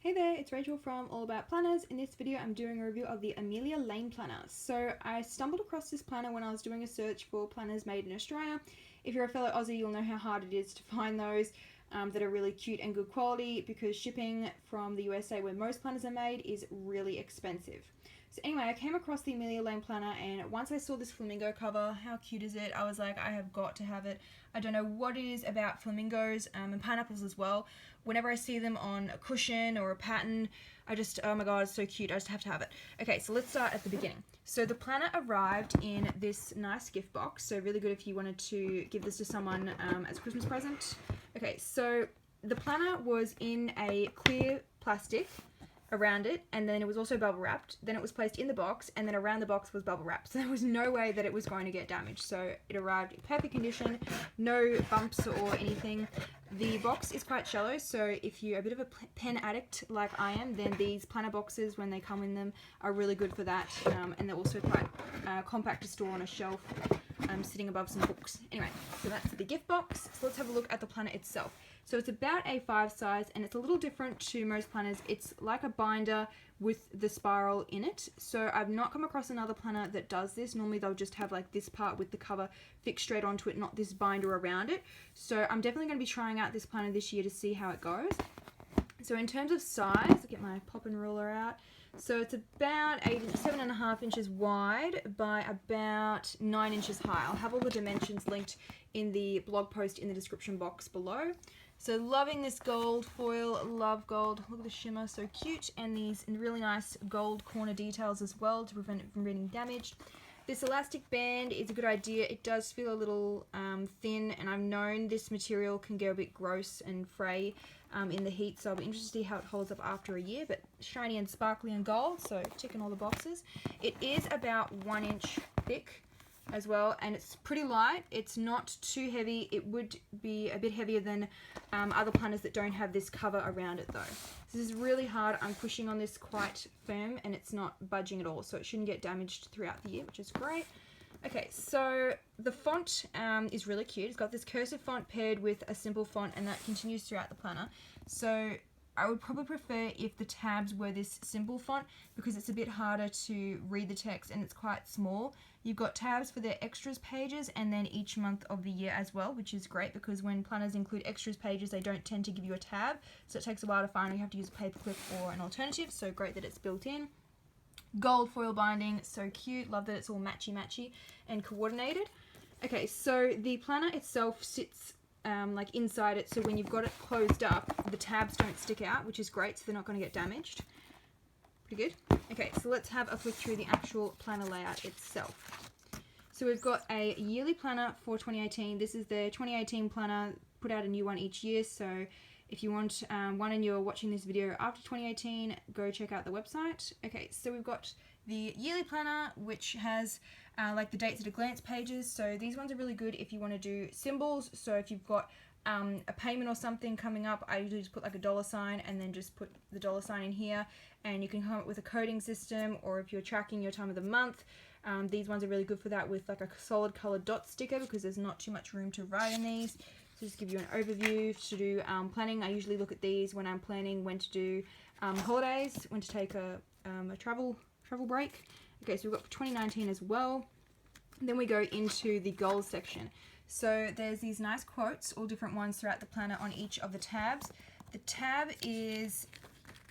Hey there, it's Rachel from All About Planners. In this video, I'm doing a review of the Amelia Lane Planner. So I stumbled across this planner when I was doing a search for planners made in Australia. If you're a fellow Aussie, you'll know how hard it is to find those that are really cute and good quality because shipping from the USA, where most planners are made, is really expensive. So anyway, I came across the Amelia Lane Planner, and once I saw this flamingo cover, how cute is it? I was like, I have got to have it. I don't know what it is about flamingos and pineapples as well. Whenever I see them on a cushion or a pattern, I just, oh my god, it's so cute. I just have to have it. Okay, so let's start at the beginning. So the planner arrived in this nice gift box. So really good if you wanted to give this to someone as a Christmas present. Okay, so the planner was in a clear plastic around it, and then it was also bubble wrapped. Then it was placed in the box, and then around the box was bubble wrapped. So there was no way that it was going to get damaged. So it arrived in perfect condition, no bumps or anything. The box is quite shallow, so if you're a bit of a pen addict like I am, then these planner boxes, when they come in them, are really good for that. And they're also quite compact to store on a shelf, sitting above some books. Anyway, so that's the gift box. So let's have a look at the planner itself. So it's about A5 size, and it's a little different to most planners. It's like a binder with the spiral in it. So I've not come across another planner that does this. Normally they'll just have like this part with the cover fixed straight onto it, not this binder around it. So I'm definitely going to be trying out this planner this year to see how it goes. So in terms of size, I'll get my poppin' ruler out. So it's about 7.5 inches wide by about 9 inches high. I'll have all the dimensions linked in the blog post in the description box below. So loving this gold foil, love gold. Look at the shimmer, so cute. And these really nice gold corner details as well to prevent it from being damaged. This elastic band is a good idea. It does feel a little thin, and I've known this material can get a bit gross and fray in the heat, so I'll be interested to see how it holds up after a year, but shiny and sparkly and gold, so ticking all the boxes. It is about 1 inch thick as well, and it's pretty light. It's not too heavy. It would be a bit heavier than other planners that don't have this cover around it though. So this is really hard. I'm pushing on this quite firm, and it's not budging at all, so it shouldn't get damaged throughout the year, which is great. Okay, so the font is really cute. It's got this cursive font paired with a simple font, and that continues throughout the planner. So I would probably prefer if the tabs were this simple font because it's a bit harder to read the text and it's quite small. You've got tabs for the extras pages and then each month of the year as well, which is great because when planners include extras pages, they don't tend to give you a tab, so it takes a while to find. You have to use a paper clip or an alternative, so great that it's built in. Gold foil binding, so cute. Love that it's all matchy-matchy and coordinated. Okay, so the planner itself sits like inside it, so when you've got it closed up, the tabs don't stick out, which is great, so they're not going to get damaged. Pretty good. Okay, so let's have a flick through the actual planner layout itself. So we've got a yearly planner for 2018. This is the 2018 planner, put out a new one each year, so if you want one and you're watching this video after 2018, go check out the website. Okay, so we've got the yearly planner, which has like the dates at a glance pages. So these ones are really good if you want to do symbols. So if you've got a payment or something coming up, I usually just put like a $sign and then just put the $sign in here, and you can come up with a coding system. Or if you're tracking your time of the month, these ones are really good for that with like a solid colored dot sticker because there's not too much room to write in these. So just give you an overview to do planning. I usually look at these when I'm planning when to do holidays, when to take a travel break. Okay, so we've got 2019 as well. And then we go into the goals section. So there's these nice quotes, all different ones throughout the planner on each of the tabs. The tab is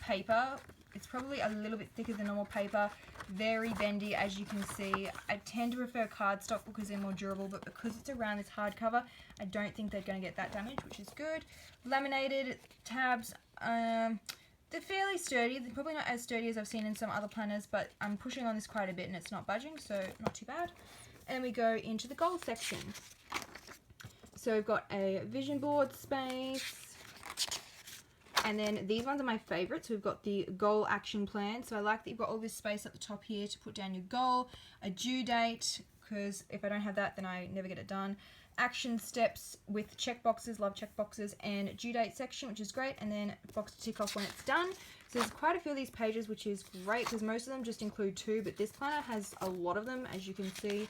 paper. It's probably a little bit thicker than normal paper, very bendy as you can see. I tend to prefer cardstock because they're more durable, but because it's around this hardcover, I don't think they're going to get that damaged, which is good. Laminated tabs, they're fairly sturdy. They're probably not as sturdy as I've seen in some other planners, but I'm pushing on this quite a bit and it's not budging, so not too bad. And we go into the goals section. So we've got a vision board space. And then these ones are my favorites. We've got the goal action plan. So I like that you've got all this space at the top here to put down your goal, a due date, because if I don't have that, then I never get it done. Action steps with checkboxes, love checkboxes, and due date section, which is great. And then a box to tick off when it's done. So there's quite a few of these pages, which is great because most of them just include 2, but this planner has a lot of them, as you can see.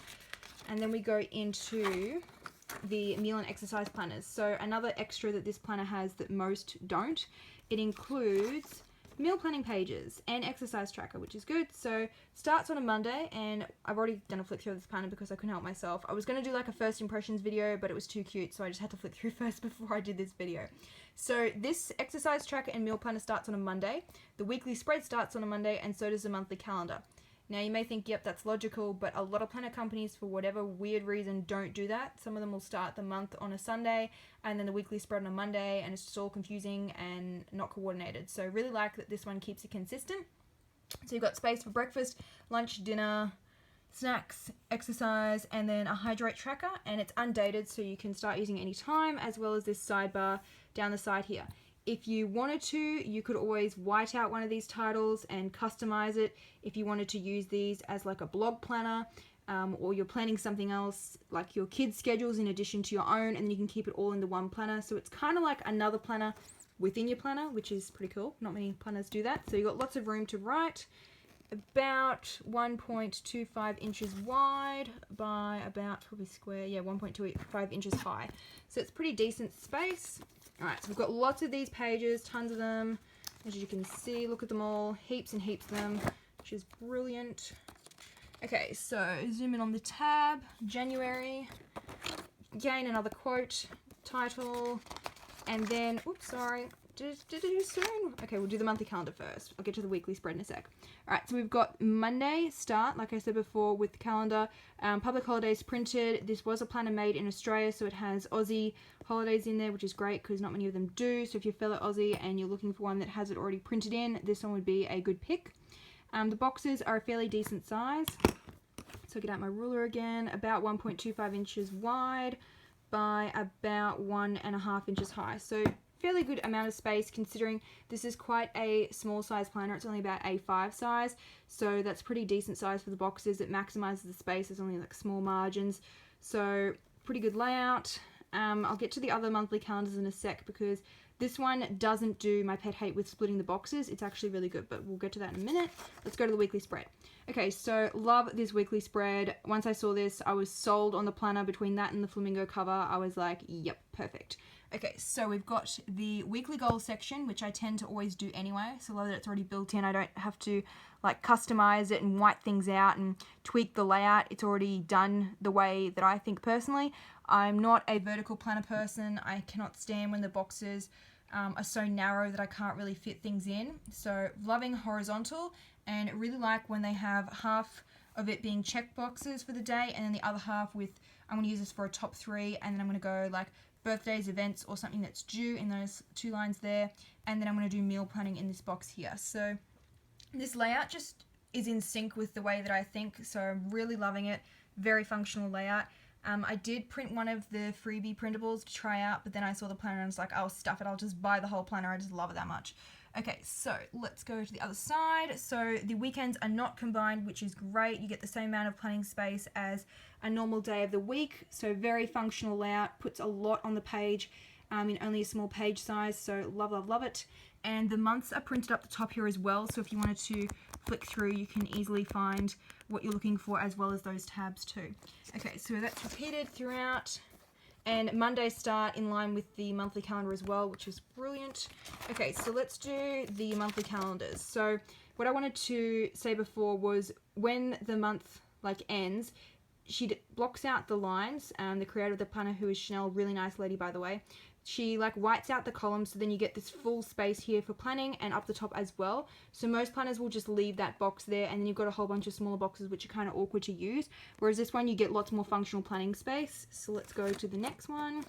And then we go into the meal and exercise planners. So another extra that this planner has that most don't, it includes meal planning pages and exercise tracker, which is good. So starts on a Monday, and I've already done a flick through of this planner because I couldn't help myself. I was going to do like a first impressions video, but it was too cute, so I just had to flick through first before I did this video. So this exercise tracker and meal planner starts on a Monday. The weekly spread starts on a Monday, and so does the monthly calendar. Now you may think, yep, that's logical, but a lot of planner companies, for whatever weird reason, don't do that. Some of them will start the month on a Sunday and then the weekly spread on a Monday, and it's just all confusing and not coordinated. So I really like that this one keeps it consistent. So you've got space for breakfast, lunch, dinner, snacks, exercise, and then a hydrate tracker, and it's undated, so you can start using it any time, as well as this sidebar down the side here. If you wanted to, you could always white out one of these titles and customize it if you wanted to use these as like a blog planner, or you're planning something else like your kids' schedules in addition to your own, and then you can keep it all into one planner. So it's kind of like another planner within your planner, which is pretty cool. Not many planners do that. So you've got lots of room to write. About 1.25 inches wide by about, probably square, yeah, 1.25 inches high. So it's pretty decent space. Alright, so we've got lots of these pages, tons of them. As you can see, look at them all, heaps and heaps of them, which is brilliant. Okay, so zoom in on the tab, January, again another quote, title, and then, oops, sorry, did I do soon? Okay, we'll do the monthly calendar first. I'll get to the weekly spread in a sec. Alright, so we've got Monday start, like I said before, with the calendar. Public holidays printed. This was a planner made in Australia, so it has Aussie holidays in there, which is great because not many of them do. So if you're fellow Aussie and you're looking for one that has it already printed in, this one would be a good pick. The boxes are a fairly decent size. So I'll get out my ruler again. About 1.25 inches wide by about 1.5 inches high. So fairly good amount of space considering this is quite a small size planner. It's only about A5 size, so that's pretty decent size for the boxes. It maximizes the space. There's only like small margins, so pretty good layout. I'll get to the other monthly calendars in a sec because this one doesn't do my pet hate with splitting the boxes. It's actually really good, but we'll get to that in a minute. Let's go to the weekly spread. Okay, so love this weekly spread. Once I saw this, I was sold on the planner. Between that and the flamingo cover, I was like, yep, perfect. Okay, so we've got the weekly goals section, which I tend to always do anyway. So love that it's already built in. I don't have to like customize it and white things out and tweak the layout. It's already done the way that I think personally. I'm not a vertical planner person. I cannot stand when the boxes are so narrow that I can't really fit things in. So loving horizontal, and really like when they have half of it being check boxes for the day and then the other half with, I'm going to use this for a top 3, and then I'm going to go like birthdays, events, or something that's due in those 2 lines there, and then I'm going to do meal planning in this box here. So this layout just is in sync with the way that I think, so I'm really loving it. Very functional layout. I did print one of the freebie printables to try out, but then I saw the planner and I was like, oh, stuff it, I'll just buy the whole planner. I just love it that much. Okay, so let's go to the other side. So the weekends are not combined, which is great. You get the same amount of planning space as a normal day of the week. So very functional layout, puts a lot on the page in only a small page size. So love, love, love it. And the months are printed up the top here as well. So if you wanted to flick through, you can easily find what you're looking for as well as those tabs too. Okay, so that's repeated throughout. And Mondays start in line with the monthly calendar as well, which is brilliant. Okay, so let's do the monthly calendars. So what I wanted to say before was when the month like ends, she blocks out the lines. The creator of the planner, who is Chanel, really nice lady by the way, she like whites out the columns, so then you get this full space here for planning and up the top as well. So most planners will just leave that box there, and then you've got a whole bunch of smaller boxes which are kind of awkward to use, whereas this one you get lots more functional planning space. So let's go to the next one.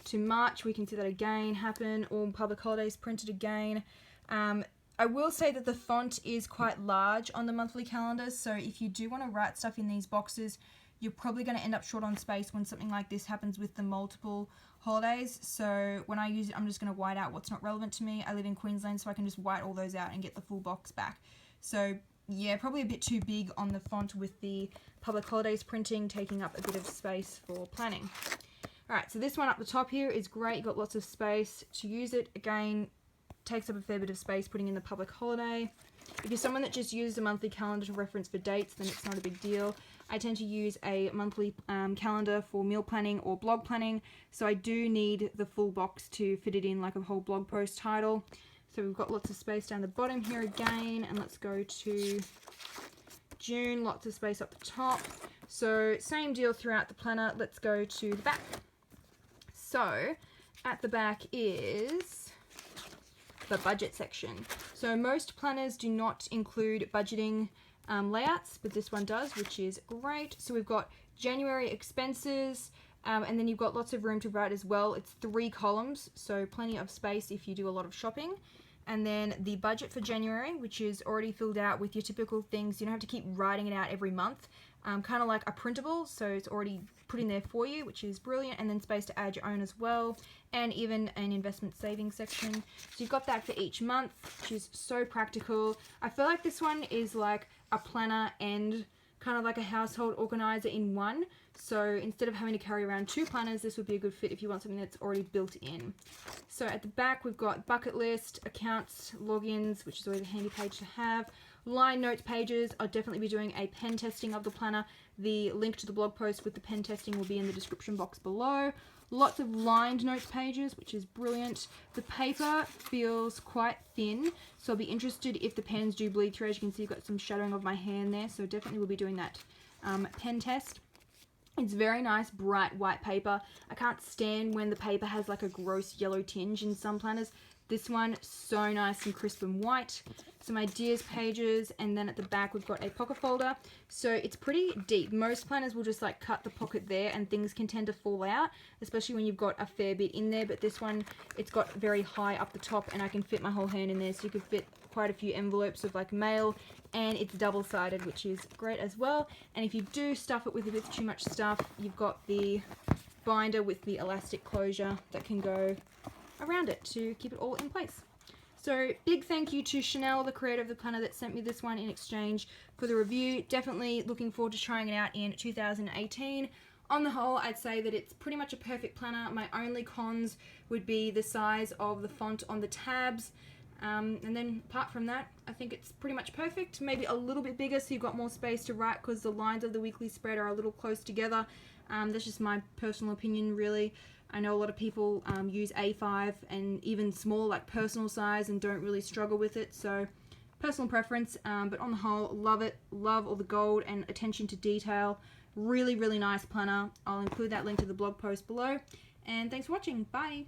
To March, we can see that again happen. All public holidays printed again. I will say that the font is quite large on the monthly calendars, so if you do want to write stuff in these boxes, you're probably going to end up short on space when something like this happens with the multiple holidays. So when I use it, I'm just going to white out what's not relevant to me. I live in Queensland, so I can just white all those out and get the full box back. So yeah, probably a bit too big on the font with the public holidays printing, taking up a bit of space for planning. Alright, so this one up the top here is great. You've got lots of space to use it. Again, takes up a fair bit of space putting in the public holiday. If you're someone that just uses a monthly calendar to reference for dates, then it's not a big deal. I tend to use a monthly calendar for meal planning or blog planning, so I do need the full box to fit it in like a whole blog post title. So we've got lots of space down the bottom here again, and let's go to June, lots of space up the top. So same deal throughout the planner. Let's go to the back. So at the back is the budget section. So most planners do not include budgeting layouts, but this one does, which is great. So we've got January expenses, and then you've got lots of room to write as well. It's 3 columns, so plenty of space if you do a lot of shopping. And then the budget for January, which is already filled out with your typical things. You don't have to keep writing it out every month. Kind of like a printable, so it's already put in there for you, which is brilliant. And then space to add your own as well, and even an investment savings section. So you've got that for each month, which is so practical. I feel like this one is like a planner and kind of like a household organizer in one. So instead of having to carry around 2 planners, this would be a good fit if you want something that's already built in. So at the back, we've got bucket list, accounts, logins, which is always a handy page to have. Line notes pages. I'll definitely be doing a pen testing of the planner. The link to the blog post with the pen testing will be in the description box below. Lots of lined notes pages, which is brilliant. The paper feels quite thin, so I'll be interested if the pens do bleed through. As you can see, you've got some shadowing of my hand there, so definitely will be doing that pen test. It's very nice, bright white paper. I can't stand when the paper has like a gross yellow tinge in some planners. This one, so nice and crisp and white. Some ideas pages, and then at the back we've got a pocket folder. So it's pretty deep. Most planners will just like cut the pocket there and things can tend to fall out, especially when you've got a fair bit in there. But this one, it's got very high up the top and I can fit my whole hand in there, so you could fit quite a few envelopes of like mail, and it's double-sided, which is great as well. And if you do stuff it with a bit too much stuff, you've got the binder with the elastic closure that can go around it to keep it all in place. So big thank you to Chanel, the creator of the planner, that sent me this one in exchange for the review. Definitely looking forward to trying it out in 2018. On the whole, I'd say that it's pretty much a perfect planner. My only cons would be the size of the font on the tabs. And then apart from that, I think it's pretty much perfect. Maybe a little bit bigger so you've got more space to write, because the lines of the weekly spread are a little close together. That's just my personal opinion, really. I know a lot of people use A5 and even small, like personal size, and don't really struggle with it. So personal preference, but on the whole, love it. Love all the gold and attention to detail. Really, really nice planner. I'll include that link to the blog post below. And thanks for watching. Bye.